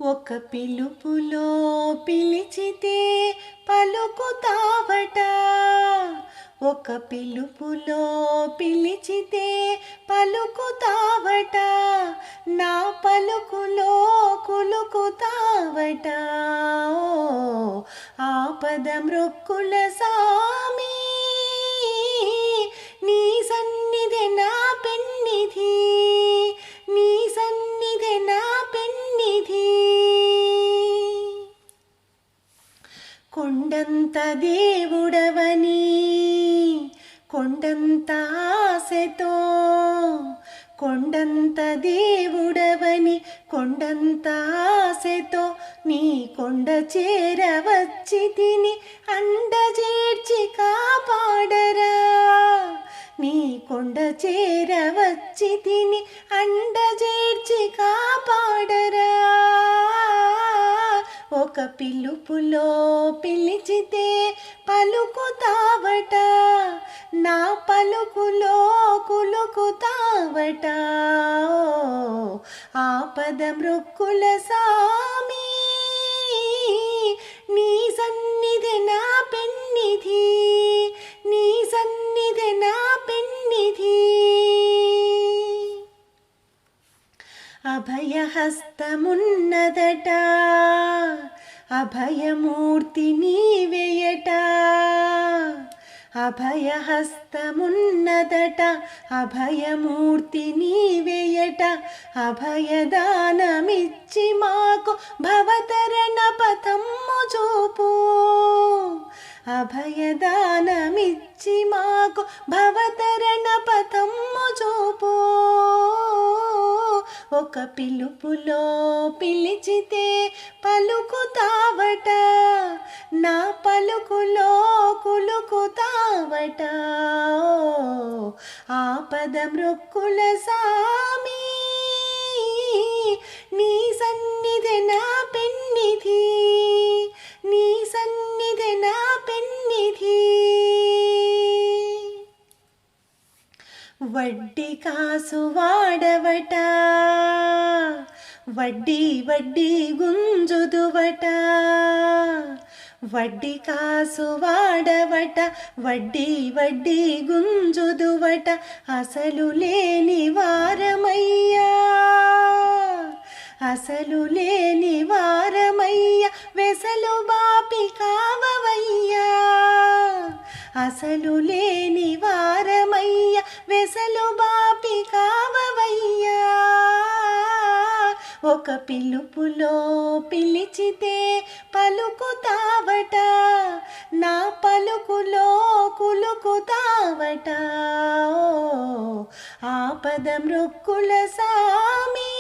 ఒక పిలుపులో పిలిచితే పలుకుతావట, ఒక పిలుపులో పిలిచితే పలుకుతావట, నా పలుకులో కులుకుతావట. ఆపద మృక్కుల సామి నీ సన్నిధి నా పెన్నిధి, నీ సన్నిధి నా పెన్నిధి. కొండంత దేవుడవని కొండంత ఆశతో, కొండంత దేవుడవని కొండంత ఆశతో నీ కొండ చేరవచ్చి తిని అండ చేర్చి కాపాడరా, నీ కొండ చేరవచ్చి తిని అండ చేర్చి కాపాడరా. ఒక పిలుపులో పిలిచితే పలుకుతావట, నా పలుకులో కులుకుతావట. ఆపద మృక్కుల సామి నీ సన్నిధి నా పెన్నిధి, నీ సన్నిధి నా పెన్నిధి. అభయహస్తమున్నదట, అభయమూర్తి నీవేయట, అభయహస్తమున్నదట, అభయమూర్తి నీవేయట. అభయదానమిచ్చి మాకు భవతరణ పథము చూపు, అభయదానమిచ్చి మాకు భవతరణ పథము చూపు. ఒక పిలుపులో పిలిచితే పలుకుతావట, నా పలుకులో కులుకుతావట. ఆపద మృక్కుల సామి నీ సన్నిధి నా పెన్నిధి, నీ సన్నిధి నా పెన్నిధి. వడ్డీ కాసు వాడవట, వడ్డీ వడ్డీ గుంజుదువట, వడ్డీ కాసు వాడవట, వడ్డీ వడ్డీ గుంజుదువట. అసలు లేని వారమయ్యా, అసలు లేని వారమయ్యా, వెసలు బాపి కావవయ్యా, అసలు లేని వారమయ్యా, వెసలు బాపి కావవయ్యా. ఒక పిలుపులో పిలిచితే పలుకుతావట, నా పలుకులో కులుకుతావట. ఆపద మృక్కుల సామి